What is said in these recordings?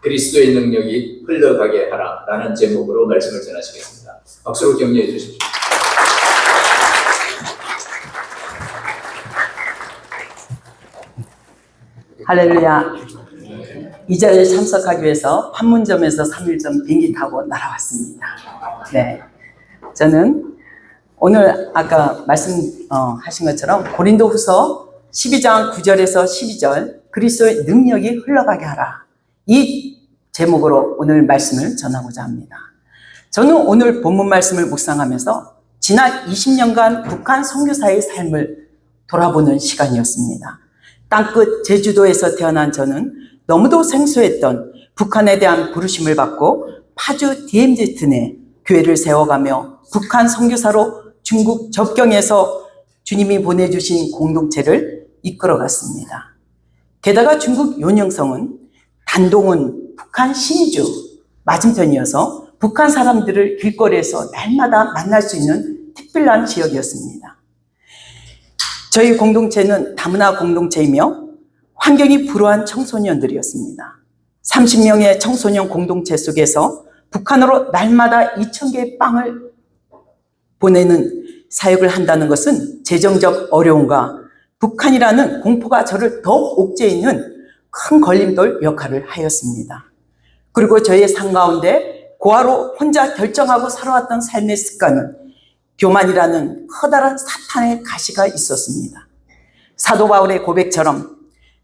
그리스도의 능력이 흘러가게 하라 라는 제목으로 말씀을 전하시겠습니다. 박수로 격려해 주십시오. 할렐루야. 이 자리에 참석하기 위해서 판문점에서 3일 전 비행기 타고 날아왔습니다. 네, 저는 오늘 아까 말씀하신 것처럼 고린도후서 12장 9절에서 12절 그리스도의 능력이 흘러가게 하라, 이 제목으로 오늘 말씀을 전하고자 합니다. 저는 오늘 본문 말씀을 묵상하면서 지난 20년간 북한 선교사의 삶을 돌아보는 시간이었습니다. 땅끝 제주도에서 태어난 저는 너무도 생소했던 북한에 대한 부르심을 받고 파주 DMZ 내 교회를 세워가며 북한 선교사로 중국 접경에서 주님이 보내주신 공동체를 이끌어갔습니다. 게다가 중국 요녕성은 단동은 북한 신주 맞은편이어서 북한 사람들을 길거리에서 날마다 만날 수 있는 특별한 지역이었습니다. 저희 공동체는 다문화 공동체이며 환경이 불우한 청소년들이었습니다. 30명의 청소년 공동체 속에서 북한으로 날마다 2,000개의 빵을 보내는 사역을 한다는 것은 재정적 어려움과 북한이라는 공포가 저를 더욱 옥죄이는 큰 걸림돌 역할을 하였습니다. 그리고 저의 삶 가운데 고아로 혼자 결정하고 살아왔던 삶의 습관은 교만이라는 커다란 사탄의 가시가 있었습니다. 사도 바울의 고백처럼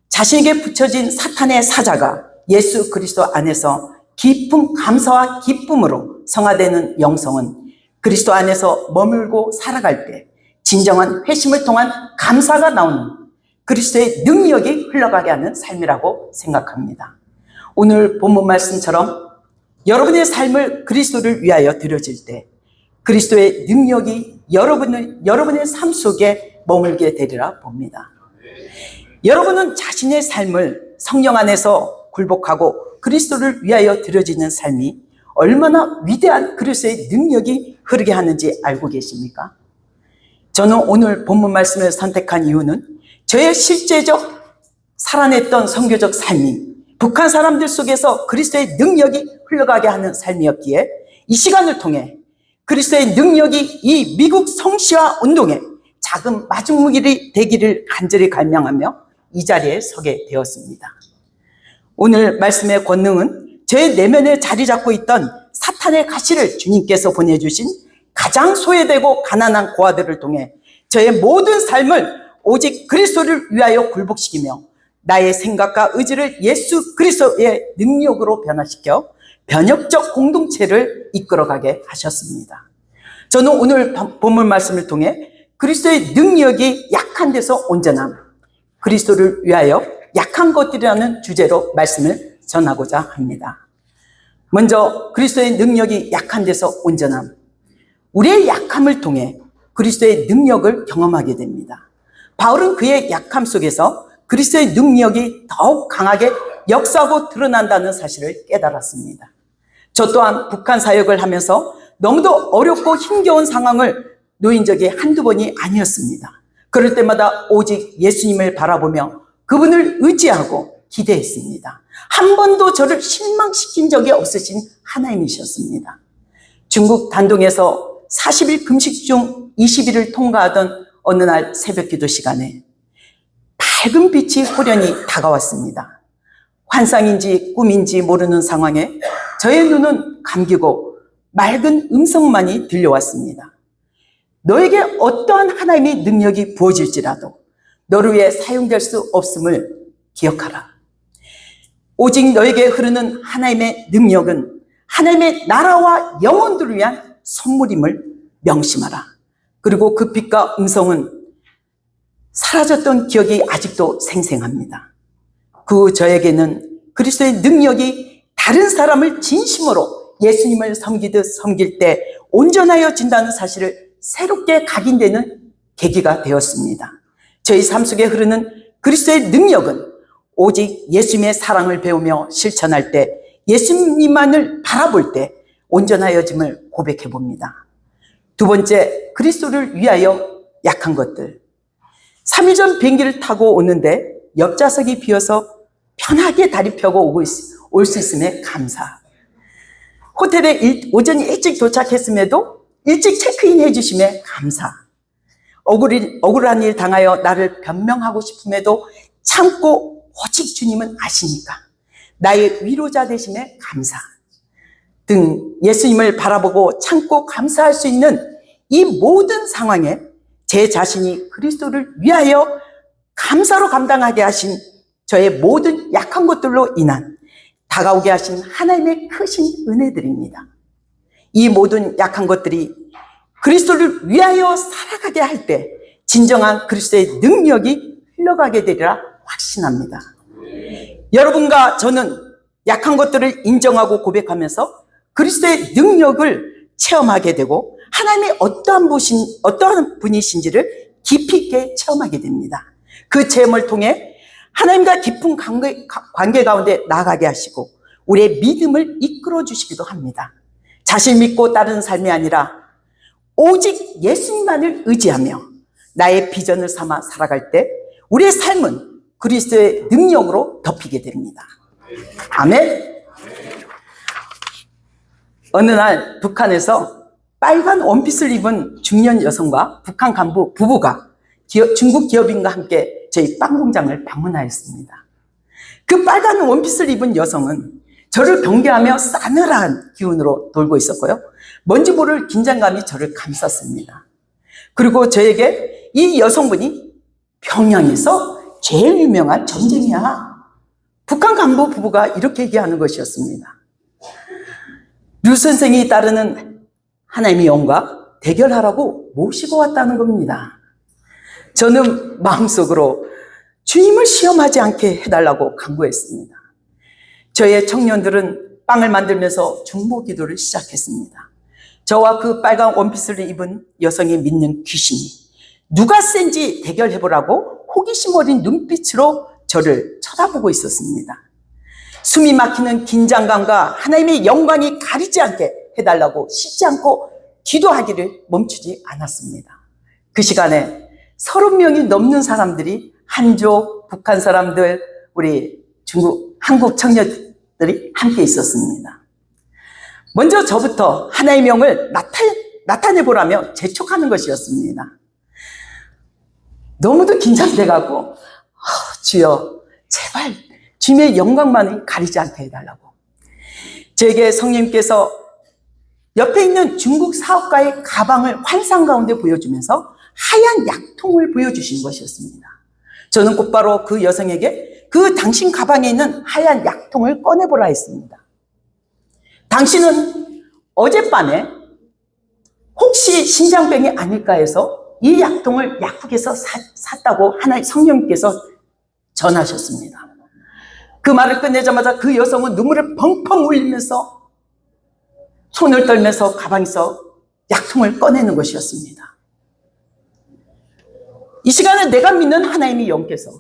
자신에게 붙여진 사탄의 사자가 예수 그리스도 안에서 깊은 감사와 기쁨으로 성화되는 영성은 그리스도 안에서 머물고 살아갈 때 진정한 회심을 통한 감사가 나오는 그리스도의 능력이 흘러가게 하는 삶이라고 생각합니다. 오늘 본문 말씀처럼 여러분의 삶을 그리스도를 위하여 드려질 때 그리스도의 능력이 여러분의 삶 속에 머물게 되리라 봅니다. 여러분은 자신의 삶을 성령 안에서 굴복하고 그리스도를 위하여 드려지는 삶이 얼마나 위대한 그리스도의 능력이 흐르게 하는지 알고 계십니까? 저는 오늘 본문 말씀을 선택한 이유는 저의 실제적 살아냈던 선교적 삶이 북한 사람들 속에서 그리스도의 능력이 흘러가게 하는 삶이었기에 이 시간을 통해 그리스도의 능력이 이 미국 성시화 운동에 작은 마중물이 되기를 간절히 갈망하며 이 자리에 서게 되었습니다. 오늘 말씀의 권능은 저의 내면에 자리 잡고 있던 사탄의 가시를 주님께서 보내주신 가장 소외되고 가난한 고아들을 통해 저의 모든 삶을 오직 그리스도를 위하여 굴복시키며 나의 생각과 의지를 예수 그리스도의 능력으로 변화시켜 변혁적 공동체를 이끌어가게 하셨습니다. 저는 오늘 본문 말씀을 통해 그리스도의 능력이 약한 데서 온전함, 그리스도를 위하여 약한 것들이라는 주제로 말씀을 전하고자 합니다. 먼저 그리스도의 능력이 약한 데서 온전함, 우리의 약함을 통해 그리스도의 능력을 경험하게 됩니다. 바울은 그의 약함 속에서 그리스도의 능력이 더욱 강하게 역사하고 드러난다는 사실을 깨달았습니다. 저 또한 북한 사역을 하면서 너무도 어렵고 힘겨운 상황을 놓인 적이 한두 번이 아니었습니다. 그럴 때마다 오직 예수님을 바라보며 그분을 의지하고 기대했습니다. 한 번도 저를 실망시킨 적이 없으신 하나님이셨습니다. 중국 단동에서 40일 금식 중 20일을 통과하던 어느 날 새벽 기도 시간에 밝은 빛이 호련히 다가왔습니다. 환상인지 꿈인지 모르는 상황에 저의 눈은 감기고 맑은 음성만이 들려왔습니다. 너에게 어떠한 하나님의 능력이 부어질지라도 너를 위해 사용될 수 없음을 기억하라. 오직 너에게 흐르는 하나님의 능력은 하나님의 나라와 영혼들을 위한 선물임을 명심하라. 그리고 그 빛과 음성은 사라졌던 기억이 아직도 생생합니다. 그 저에게는 그리스도의 능력이 다른 사람을 진심으로 예수님을 섬기듯 섬길 때 온전하여진다는 사실을 새롭게 각인되는 계기가 되었습니다. 저희 삶 속에 흐르는 그리스도의 능력은 오직 예수님의 사랑을 배우며 실천할 때, 예수님만을 바라볼 때 온전하여짐을 고백해 봅니다. 두 번째, 그리스도를 위하여 약한 것들. 3일 전 비행기를 타고 오는데 옆좌석이 비어서 편하게 다리 펴고 올 수 있음에 감사. 호텔에 오전 일찍 도착했음에도 일찍 체크인 해주심에 감사. 억울한 일 당하여 나를 변명하고 싶음에도 참고 오직 주님은 아시니까 나의 위로자 되심에 감사 등 예수님을 바라보고 참고 감사할 수 있는 이 모든 상황에 제 자신이 그리스도를 위하여 감사로 감당하게 하신 저의 모든 약한 것들로 인한 다가오게 하신 하나님의 크신 은혜들입니다. 이 모든 약한 것들이 그리스도를 위하여 살아가게 할 때 진정한 그리스도의 능력이 흘러가게 되리라 확신합니다. 여러분과 저는 약한 것들을 인정하고 고백하면서 그리스도의 능력을 체험하게 되고 하나님이 어떠한 분이신지를 깊이 있게 체험하게 됩니다. 그 체험을 통해 하나님과 깊은 관계 가운데 나아가게 하시고 우리의 믿음을 이끌어 주시기도 합니다. 자신 믿고 따르는 삶이 아니라 오직 예수님만을 의지하며 나의 비전을 삼아 살아갈 때 우리의 삶은 그리스도의 능력으로 덮이게 됩니다. 아멘. 어느 날 북한에서 빨간 원피스를 입은 중년 여성과 북한 간부 부부가 중국 기업인과 함께 저희 빵 공장을 방문하였습니다. 그 빨간 원피스를 입은 여성은 저를 경계하며 싸늘한 기운으로 돌고 있었고요. 뭔지 모를 긴장감이 저를 감쌌습니다. 그리고 저에게 이 여성분이 평양에서 제일 유명한 점쟁이야. 북한 간부 부부가 이렇게 얘기하는 것이었습니다. 류 선생이 따르는 하나님의 영과 대결하라고 모시고 왔다는 겁니다. 저는 마음속으로 주님을 시험하지 않게 해달라고 간구했습니다. 저의 청년들은 빵을 만들면서 중보 기도를 시작했습니다. 저와 그 빨간 원피스를 입은 여성이 믿는 귀신이 누가 센지 대결해보라고 호기심 어린 눈빛으로 저를 쳐다보고 있었습니다. 숨이 막히는 긴장감과 하나님의 영광이 가리지 않게 해달라고 쉬지 않고 기도하기를 멈추지 않았습니다. 그 시간에 30명이 넘는 사람들이 한족, 북한 사람들, 우리 한국 청년들이 함께 있었습니다. 먼저 저부터 하나님의 영을 나타내보라며 재촉하는 것이었습니다. 너무도 긴장돼가고 주여 제발 주님의 영광만을 가리지 않게 해달라고. 제게 성령님께서 옆에 있는 중국 사업가의 가방을 환상 가운데 보여주면서 하얀 약통을 보여주신 것이었습니다. 저는 곧바로 그 여성에게 그 당신 가방에 있는 하얀 약통을 꺼내보라 했습니다. 당신은 어젯밤에 혹시 신장병이 아닐까 해서 이 약통을 약국에서 샀다고 하나님 성령님께서 전하셨습니다. 그 말을 끝내자마자 그 여성은 눈물을 펑펑 흘리면서 손을 떨면서 가방에서 약통을 꺼내는 것이었습니다. 이 시간에 내가 믿는 하나님의 영께서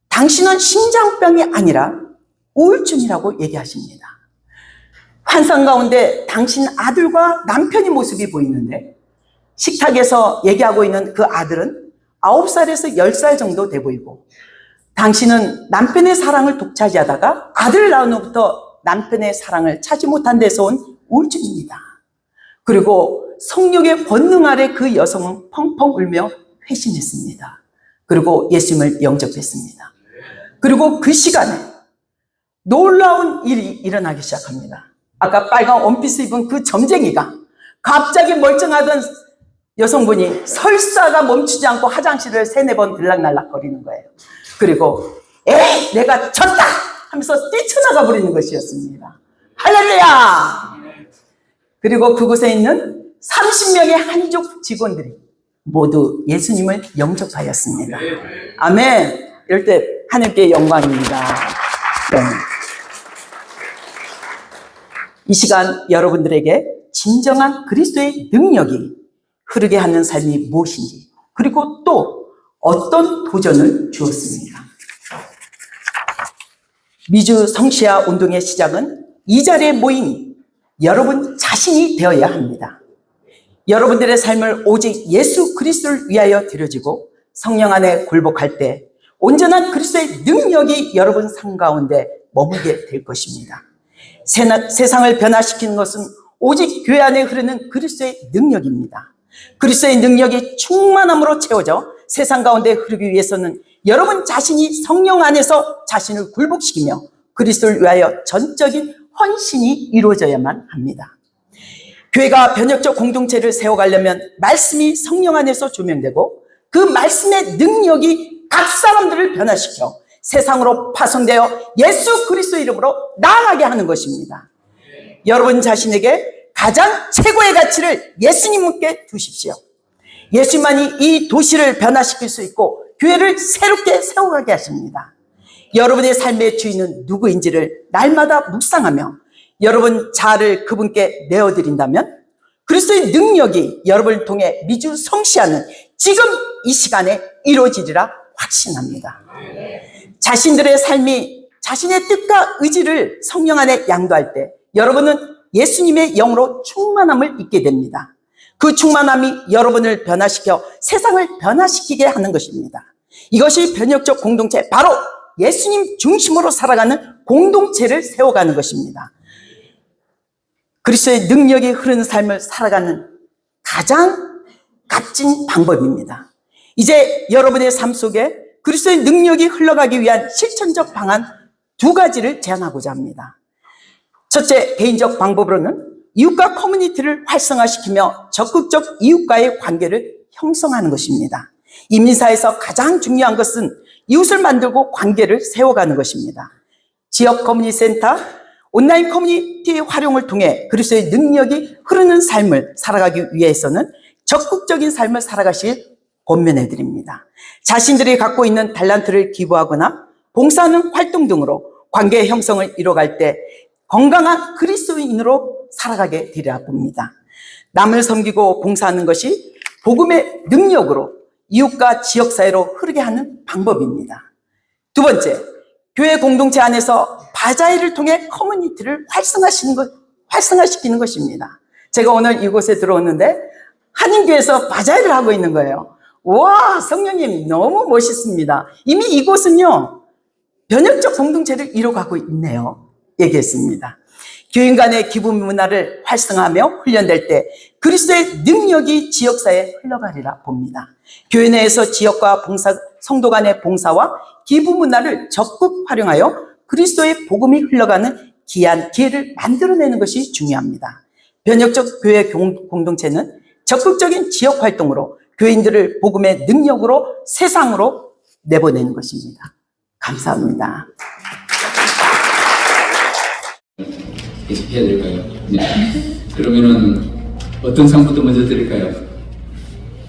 당신은 심장병이 아니라 우울증이라고 얘기하십니다. 환상 가운데 당신 아들과 남편의 모습이 보이는데 식탁에서 얘기하고 있는 그 아들은 9살에서 10살 정도 돼 보이고 당신은 남편의 사랑을 독차지하다가 아들을 낳은 후부터 남편의 사랑을 찾지 못한 데서 온 우울증입니다. 그리고 성령의 권능 아래 그 여성은 펑펑 울며 회심했습니다. 그리고 예수님을 영접했습니다. 그리고 그 시간에 놀라운 일이 일어나기 시작합니다. 아까 빨간 원피스 입은 그 점쟁이가 갑자기 멀쩡하던 여성분이 설사가 멈추지 않고 화장실을 3-4번 들락날락 거리는 거예요. 그리고 에이 내가 졌다 하면서 뛰쳐나가 버리는 것이었습니다. 할렐루야. 그리고 그곳에 있는 30명의 한족 직원들이 모두 예수님을 영접하였습니다. 아멘. 이럴 때 하나님께 영광입니다. 네. 이 시간 여러분들에게 진정한 그리스도의 능력이 흐르게 하는 삶이 무엇인지, 그리고 또 어떤 도전을 주었습니까? 미주 성시아 운동의 시작은 이 자리에 모인 여러분 자신이 되어야 합니다. 여러분들의 삶을 오직 예수 그리스도를 위하여 드려지고 성령 안에 굴복할 때 온전한 그리스도의 능력이 여러분 삶 가운데 머물게 될 것입니다. 세상을 변화시키는 것은 오직 교회 안에 흐르는 그리스도의 능력입니다. 그리스도의 능력이 충만함으로 채워져 세상 가운데 흐르기 위해서는 여러분 자신이 성령 안에서 자신을 굴복시키며 그리스도를 위하여 전적인 헌신이 이루어져야만 합니다. 교회가 변혁적 공동체를 세워가려면 말씀이 성령 안에서 조명되고 그 말씀의 능력이 각 사람들을 변화시켜 세상으로 파송되어 예수 그리스도 이름으로 나아가게 하는 것입니다. 여러분 자신에게 가장 최고의 가치를 예수님께 두십시오. 예수님만이 이 도시를 변화시킬 수 있고 교회를 새롭게 세워가게 하십니다. 여러분의 삶의 주인은 누구인지를 날마다 묵상하며 여러분 자아를 그분께 내어드린다면 그리스도의 능력이 여러분을 통해 미주 성취하는 지금 이 시간에 이루어지리라 확신합니다. 자신들의 삶이 자신의 뜻과 의지를 성령 안에 양도할 때 여러분은 예수님의 영으로 충만함을 잊게 됩니다. 그 충만함이 여러분을 변화시켜 세상을 변화시키게 하는 것입니다. 이것이 변혁적 공동체, 바로 예수님 중심으로 살아가는 공동체를 세워가는 것입니다. 그리스도의 능력이 흐르는 삶을 살아가는 가장 값진 방법입니다. 이제 여러분의 삶 속에 그리스도의 능력이 흘러가기 위한 실천적 방안 2가지를 제안하고자 합니다. 첫째, 개인적 방법으로는 이웃과 커뮤니티를 활성화시키며 적극적 이웃과의 관계를 형성하는 것입니다. 이민사에서 가장 중요한 것은 이웃을 만들고 관계를 세워가는 것입니다. 지역 커뮤니티 센터, 온라인 커뮤니티 활용을 통해 그리스도의 능력이 흐르는 삶을 살아가기 위해서는 적극적인 삶을 살아가실 권면해 드립니다. 자신들이 갖고 있는 달란트를 기부하거나 봉사하는 활동 등으로 관계 형성을 이뤄갈 때 건강한 그리스도인으로 살아가게 되리라 봅니다. 남을 섬기고 봉사하는 것이 복음의 능력으로 이웃과 지역사회로 흐르게 하는 방법입니다. 2번째, 교회 공동체 안에서 바자회를 통해 커뮤니티를 활성화시키는 것입니다. 제가 오늘 이곳에 들어왔는데 한인교회에서 바자회를 하고 있는 거예요. 와, 성령님 너무 멋있습니다. 이미 이곳은요 변혁적 공동체를 이뤄가고 있네요. 얘기했습니다. 교인 간의 기부 문화를 활성화하며 훈련될 때 그리스도의 능력이 지역사회에 흘러가리라 봅니다. 교회 내에서 지역과 성도 간의 봉사와 기부 문화를 적극 활용하여 그리스도의 복음이 흘러가는 귀한 기회를 만들어내는 것이 중요합니다. 변혁적 교회 공동체는 적극적인 지역 활동으로 교인들을 복음의 능력으로 세상으로 내보내는 것입니다. 감사합니다. 계속 해야 될까요? 네. 그러면은 어떤 상부터 먼저 드릴까요?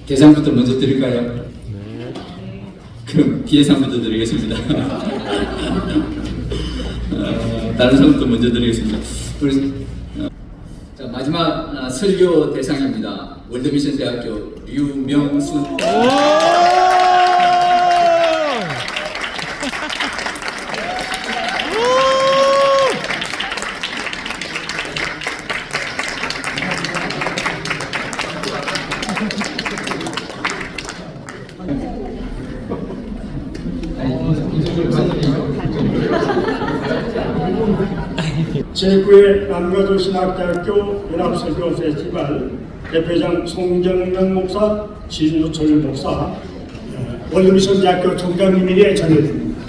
대상부터 먼저 드릴까요? 그럼 뒤에 상부터 드리겠습니다. 다른 상부터 먼저 드리겠습니다. 자, 마지막 설교 대상입니다. 월드미션 대학교 류명순. 제9회 남가도신학대학교 연합설교 페스티벌 대표장 송정명 목사, 진우철 목사, 월드미션 대학교 총장님에게 전해드립니다.